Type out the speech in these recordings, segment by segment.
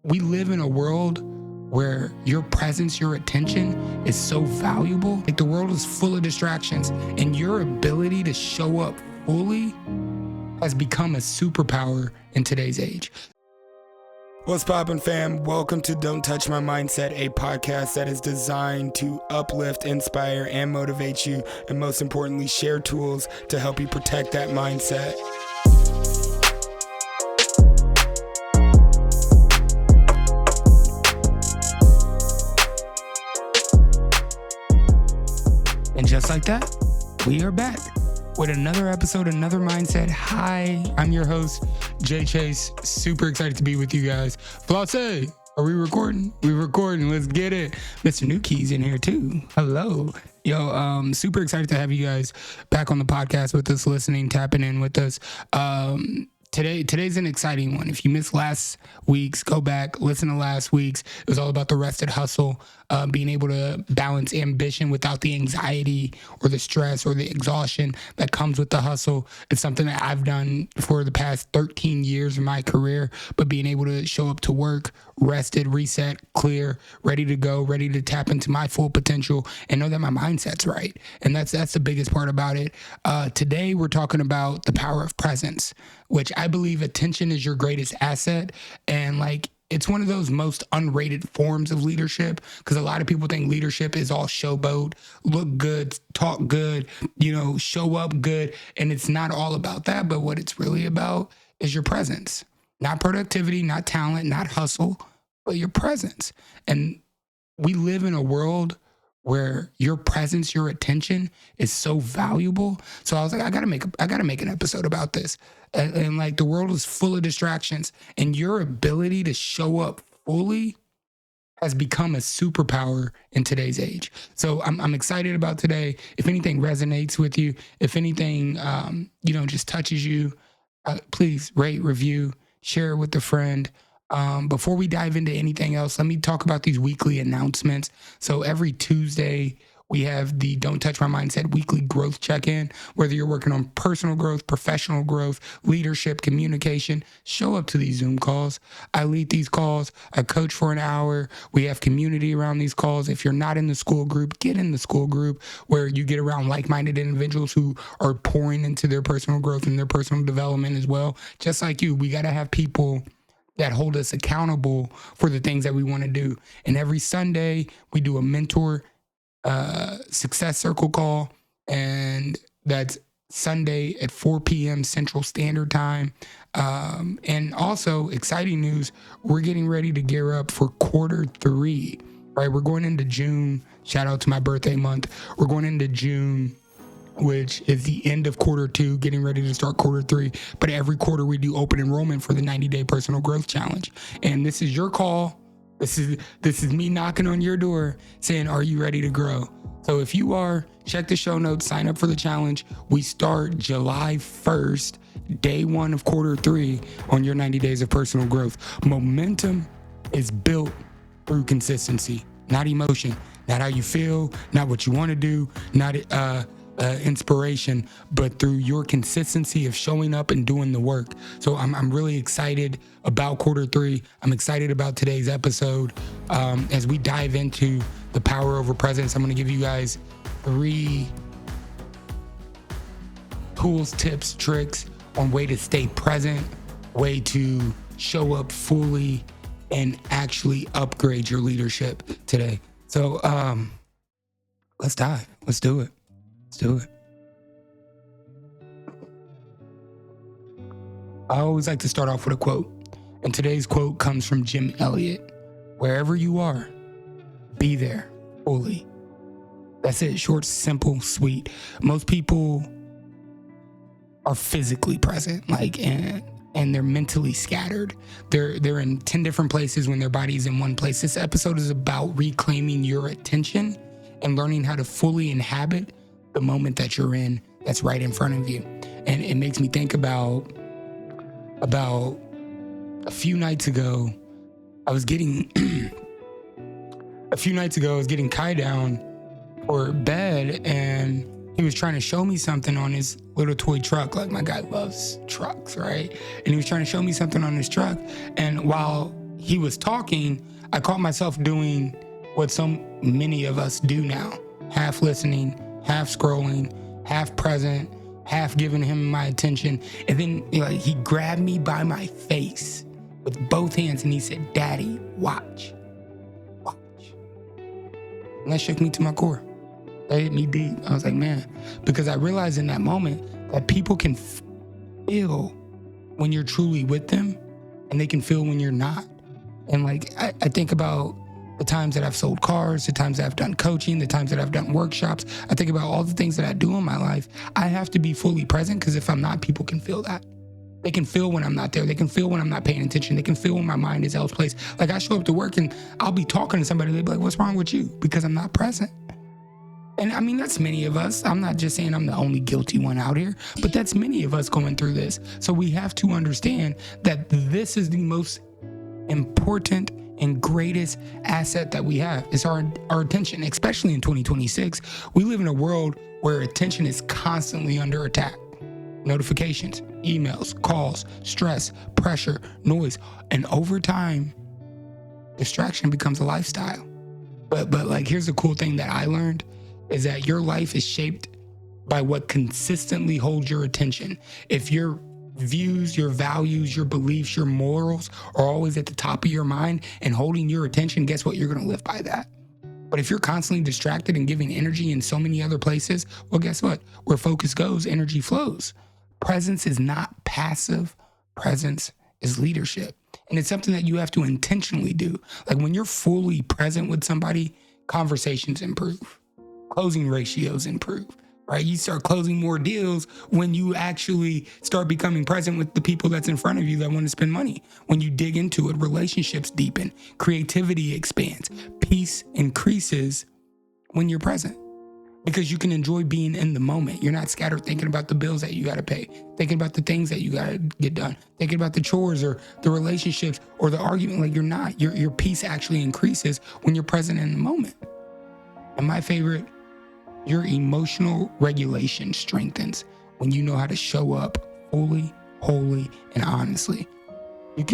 we live in a world where your presence, your attention is so valuable. Like, the world is full of distractions, and your ability to show up fully has become a superpower in today's age. What's poppin', fam? Welcome to Don't Touch My Mindset, a podcast that is designed to uplift, inspire, and motivate you, and most importantly, share tools to help you protect that mindset. And just like that, we are back with another episode, another mindset. Hi, I'm your host, Jay Chase. Super excited to be with you guys. Flosse, are we recording? We recording. Let's get it. Mr. New Key's in here too. Hello. Yo, super excited to have you guys back on the podcast with us, listening, tapping in with us. Today's an exciting one. If you missed last week's, go back, listen to last week's. It was all about the rested hustle, being able to balance ambition without the anxiety or the stress or the exhaustion that comes with the hustle. It's something that I've done for the past 13 years of my career, but being able to show up to work, rested, reset, clear, ready to go, ready to tap into my full potential and know that my mindset's right. And that's the biggest part about it. Today, we're talking about the power of presence, which I believe attention is your greatest asset. And it's one of those most unrated forms of leadership, because a lot of people think leadership is all showboat, look good, talk good, show up good. And it's not all about that. But what it's really about is your presence, not productivity, not talent, not hustle, but your presence. And we live in a world where your presence, your attention is so valuable. So I was like, I gotta make an episode about this. And the world is full of distractions, and your ability to show up fully has become a superpower in today's age. So I'm excited about today. If anything resonates with you, if anything, just touches you, please rate, review, share it with a friend. Before we dive into anything else, let me talk about these weekly announcements. So every Tuesday, we have the Don't Touch My Mindset weekly growth check-in. Whether you're working on personal growth, professional growth, leadership, communication, show up to these Zoom calls. I lead these calls. I coach for an hour. We have community around these calls. If you're not in the school group, get in the school group where you get around like-minded individuals who are pouring into their personal growth and their personal development as well. Just like you, we got to have people that hold us accountable for the things that we want to do. And every Sunday, we do a mentor success circle call, and that's Sunday at 4 p.m. Central Standard Time. And also, exciting news, we're getting ready to gear up for quarter 3, right? We're going into June. Shout out to my birthday month. We're going into June, which is the end of quarter 2, getting ready to start quarter 3. But every quarter we do open enrollment for the 90-day personal growth challenge. And this is your call. This is me knocking on your door saying, are you ready to grow? So if you are, check the show notes, sign up for the challenge. We start July 1st, day 1 of quarter 3 on your 90 days of personal growth. Momentum is built through consistency, not emotion, not how you feel, not what you want to do, not inspiration, but through your consistency of showing up and doing the work. So I'm really excited about quarter 3. I'm excited about today's episode. As we dive into the power over presence, I'm going to give you guys 3 tools, tips, tricks on way to stay present, way to show up fully, and actually upgrade your leadership today. So let's dive. Let's do it. Let's do it. I always like to start off with a quote. And today's quote comes from Jim Elliott. Wherever you are, be there fully. That's it. Short, simple, sweet. Most people are physically present, and they're mentally scattered. They're in 10 different places when their body's in one place. This episode is about reclaiming your attention and learning how to fully inhabit the moment that you're in, that's right in front of you. And it makes me think about a few nights ago, I was getting Kai down for bed, and he was trying to show me something on his little toy truck. Like, my guy loves trucks, right? And he was trying to show me something on his truck. And while he was talking, I caught myself doing what so many of us do now. Half listening, half scrolling, half present, half giving him my attention. And then he grabbed me by my face with both hands and he said, "Daddy, watch. And that shook me to my core. That hit me deep. I was like, man, because I realized in that moment that people can feel when you're truly with them and they can feel when you're not. And I think about the times that I've sold cars, the times that I've done coaching, the times that I've done workshops. I think about all the things that I do in my life. I have to be fully present because if I'm not, people can feel that. They can feel when I'm not there. They can feel when I'm not paying attention. They can feel when my mind is elsewhere. I show up to work and I'll be talking to somebody. They'll be like, "What's wrong with you?" Because I'm not present. And I mean, that's many of us. I'm not just saying I'm the only guilty one out here, but that's many of us going through this. So we have to understand that this is the most important and greatest asset that we have is our attention, especially in 2026. We live in a world where attention is constantly under attack. Notifications, emails, calls, stress, pressure, noise, and over time, distraction becomes a lifestyle. But here's the cool thing that I learned is that your life is shaped by what consistently holds your attention. If your views, your values, your beliefs, your morals are always at the top of your mind and holding your attention, guess what? You're going to live by that. But if you're constantly distracted and giving energy in so many other places, well, guess what? Where focus goes, energy flows. Presence is not passive. Presence is leadership. And it's something that you have to intentionally do. When you're fully present with somebody, conversations improve. Closing ratios improve, right? You start closing more deals when you actually start becoming present with the people that's in front of you that want to spend money. When you dig into it, relationships deepen, creativity expands, peace increases when you're present. Because you can enjoy being in the moment. You're not scattered thinking about the bills that you got to pay, thinking about the things that you got to get done, thinking about the chores or the relationships or the argument. You're not. Your peace actually increases when you're present in the moment. And my favorite, your emotional regulation strengthens when you know how to show up fully, wholly, and honestly. You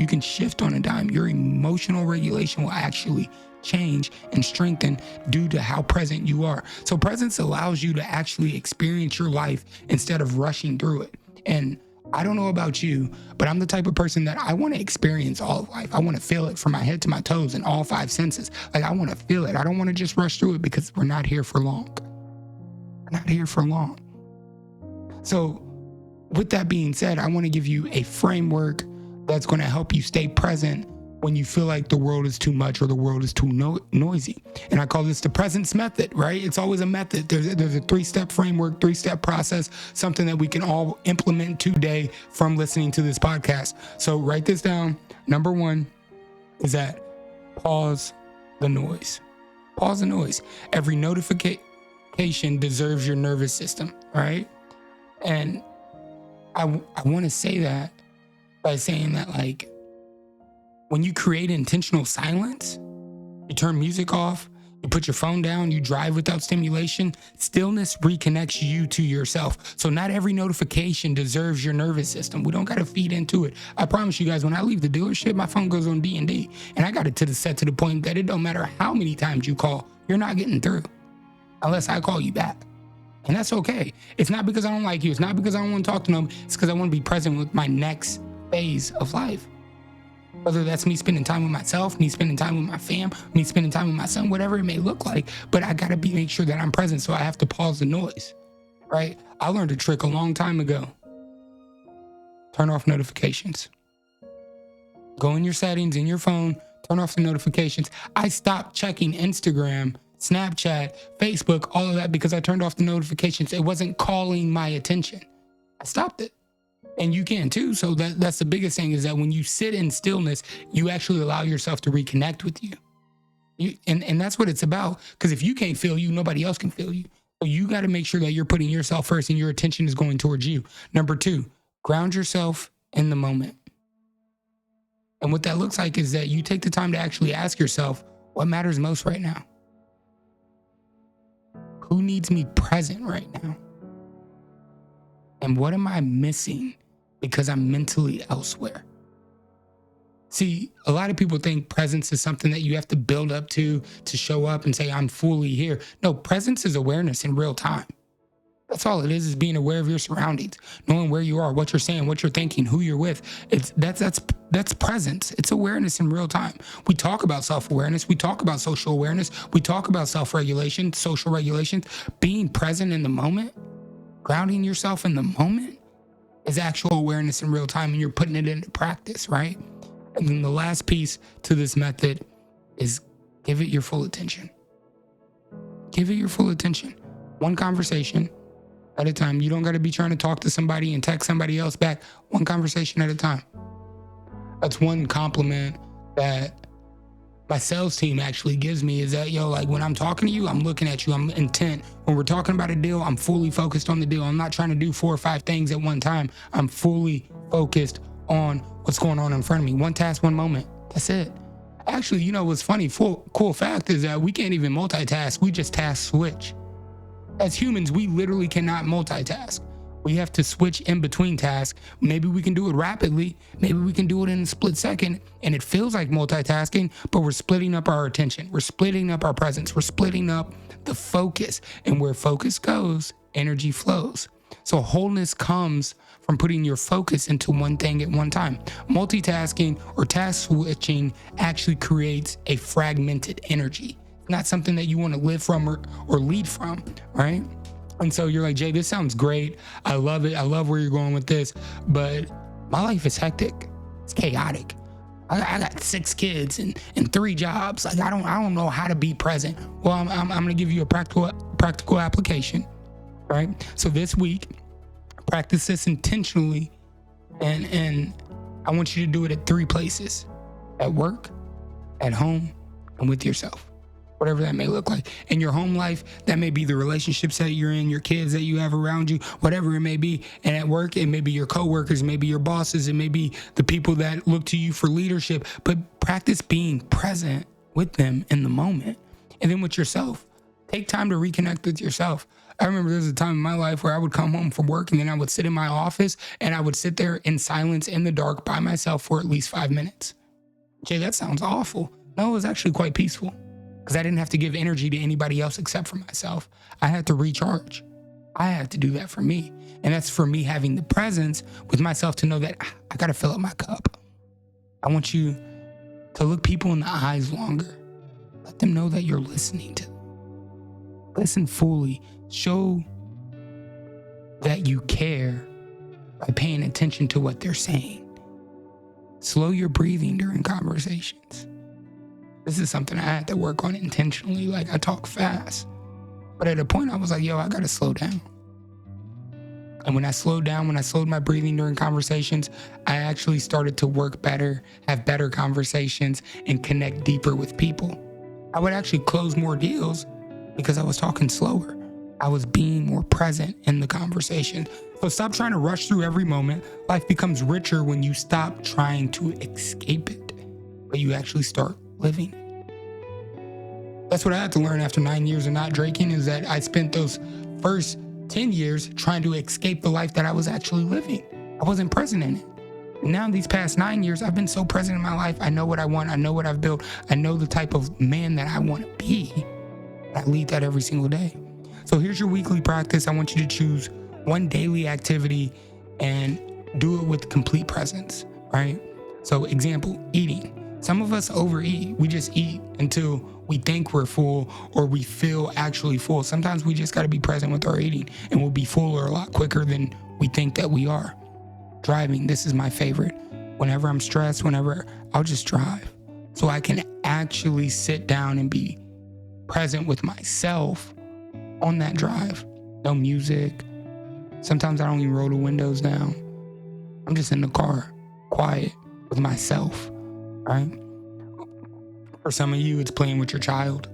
can shift on a dime. Your emotional regulation will actually change and strengthen due to how present you are. So presence allows you to actually experience your life instead of rushing through it. And I don't know about you, but I'm the type of person that I want to experience all of life. I want to feel it from my head to my toes in all 5 senses. I want to feel it. I don't want to just rush through it because we're not here for long. We're not here for long. So with that being said, I want to give you a framework that's going to help you stay present when you feel like the world is too much or the world is too noisy. And I call this the presence method, right? It's always a method. There's a 3-step framework, 3-step process, something that we can all implement today from listening to this podcast. So write this down. Number 1 is that pause the noise. Pause the noise. Every notification deserves your nervous system, right? And I want to say that by saying that when you create intentional silence, you turn music off, you put your phone down, you drive without stimulation, stillness reconnects you to yourself. So not every notification deserves your nervous system. We don't got to feed into it. I promise you guys, when I leave the dealership, my phone goes on D&D. And I got it set to the point that it don't matter how many times you call, you're not getting through unless I call you back. And that's okay. It's not because I don't like you. It's not because I don't want to talk to them. It's because I want to be present with my next phase of life. Whether that's me spending time with myself, me spending time with my fam, me spending time with my son, whatever it may look like. But I got to make sure that I'm present. So I have to pause the noise, right? I learned a trick a long time ago. Turn off notifications. Go in your settings in your phone, turn off the notifications. I stopped checking Instagram, Snapchat, Facebook, all of that because I turned off the notifications. It wasn't calling my attention. I stopped it. And you can too. So that's the biggest thing is that when you sit in stillness, you actually allow yourself to reconnect with you. And that's what it's about. Because if you can't feel you, nobody else can feel you. So you got to make sure that you're putting yourself first and your attention is going towards you. Number 2, ground yourself in the moment. And what that looks like is that you take the time to actually ask yourself, what matters most right now? Who needs me present right now? And what am I missing because I'm mentally elsewhere? See, a lot of people think presence is something that you have to build up to show up and say, I'm fully here. No, presence is awareness in real time. That's all it is being aware of your surroundings, knowing where you are, what you're saying, what you're thinking, who you're with. That's presence. It's awareness in real time. We talk about self-awareness. We talk about social awareness. We talk about self-regulation, social regulation. Being present in the moment, grounding yourself in the moment is actual awareness in real time, and you're putting it into practice, right? And then the last piece to this method is give it your full attention. Give it your full attention. One conversation at a time. You don't got to be trying to talk to somebody and text somebody else back. One conversation at a time. That's one compliment that my sales team actually gives me, is that, like when I'm talking to you, I'm looking at you, I'm intent. When we're talking about a deal, I'm fully focused on the deal. I'm not trying to do 4 or 5 things at one time. I'm fully focused on what's going on in front of me. One task, one moment. That's it. Actually, what's funny, cool fact is that we can't even multitask. We just task switch. As humans, we literally cannot multitask. We have to switch in between tasks. Maybe we can do it rapidly. Maybe we can do it in a split second, and it feels like multitasking, but we're splitting up our attention. We're splitting up our presence. We're splitting up the focus. And where focus goes, energy flows. So wholeness comes from putting your focus into one thing at one time. Multitasking or task switching actually creates a fragmented energy. Not something that you want to live from or lead from, right? And so you're like, Jay, this sounds great. I love it. I love where you're going with this, but my life is hectic. It's chaotic. I got 6 kids and 3 jobs. Like I don't know how to be present. Well, I'm going to give you a practical application, right? So this week, practice this intentionally, and I want you to do it at 3 places: at work, at home, and with yourself. Whatever that may look like. In your home life, that may be the relationships that you're in, your kids that you have around you, whatever it may be. And at work, it may be your coworkers, it may be your bosses, it may be the people that look to you for leadership. But practice being present with them in the moment. And then with yourself, take time to reconnect with yourself. I remember there was a time in my life where I would come home from work and then I would sit in my office and I would sit there in silence in the dark by myself for at least 5 minutes. Jay, that sounds awful. No, it was actually quite peaceful, because I didn't have to give energy to anybody else except for myself. I had to recharge. I had to do that for me. And that's for me having the presence with myself to know that I got to fill up my cup. I want you to look people in the eyes longer. Let them know that you're listening to them. Listen fully. Show that you care by paying attention to what they're saying. Slow your breathing during conversations. This is something I had to work on intentionally. Like I talk fast, but at a point I was like, I got to slow down. And when I slowed down, when I slowed my breathing during conversations, I actually started to work better, have better conversations, and connect deeper with people. I would actually close more deals because I was talking slower. I was being more present in the conversation. So stop trying to rush through every moment. Life becomes richer when you stop trying to escape it, but you actually start living. That's what I had to learn after 9 years of not drinking, is that I spent those first 10 years trying to escape the life that I was actually living. I wasn't present in it. Now these past 9 years, I've been so present in my life. I know what I want. I know what I've built. I know the type of man that I want to be. And I lead that every single day. So here's your weekly practice. I want you to choose one daily activity and do it with complete presence, right? So example, eating. Some of us overeat. We just eat until we think we're full or we feel actually full. Sometimes we just got to be present with our eating, and we'll be fuller a lot quicker than we think that we are. Driving, this is my favorite. Whenever I'm stressed, I'll just drive so I can actually sit down and be present with myself on that drive. No music. Sometimes I don't even roll the windows down. I'm just in the car, quiet with myself. Right? For some of you, it's playing with your child,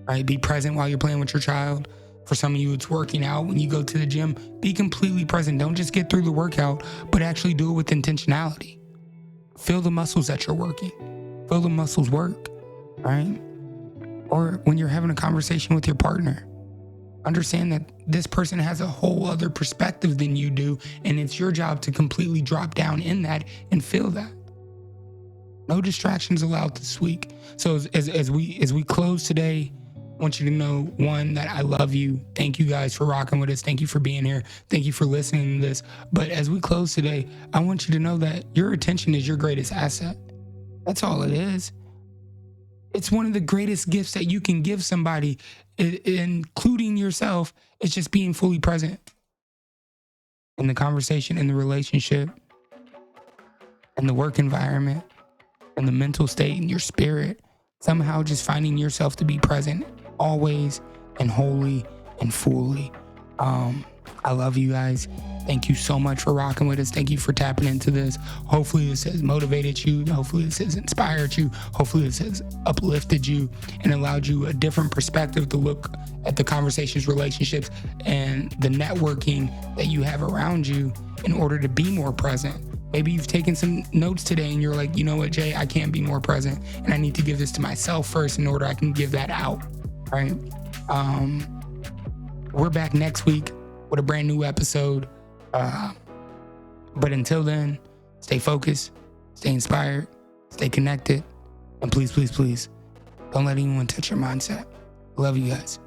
right? Be present while you're playing with your child. For some of you, it's working out. When you go to the gym, be completely present. Don't just get through the workout, but actually do it with intentionality. Feel the muscles that you're working. Feel the muscles work, right? Or when you're having a conversation with your partner, understand that this person has a whole other perspective than you do, and it's your job to completely drop down in that and feel that. No distractions allowed this week. So as we close today, I want you to know, one, that I love you. Thank you guys for rocking with us. Thank you for being here. Thank you for listening to this. But as we close today, I want you to know that your attention is your greatest asset. That's all it is. It's one of the greatest gifts that you can give somebody, including yourself. It's just being fully present in the conversation, in the relationship, in the work environment, in the mental state, in your spirit. Somehow just finding yourself to be present always and wholly and fully. I love you guys. Thank you so much for rocking with us. Thank you for tapping into this. Hopefully this has motivated you. Hopefully this has inspired you. Hopefully this has uplifted you and allowed you a different perspective to look at the conversations, relationships, and the networking that you have around you in order to be more present. Maybe you've taken some notes today and you're like, you know what, Jay, I can't be more present and I need to give this to myself first in order I can give that out, right? We're back next week with a brand new episode. But until then, stay focused, stay inspired, stay connected, and please, please, please, don't let anyone touch your mindset. Love you guys.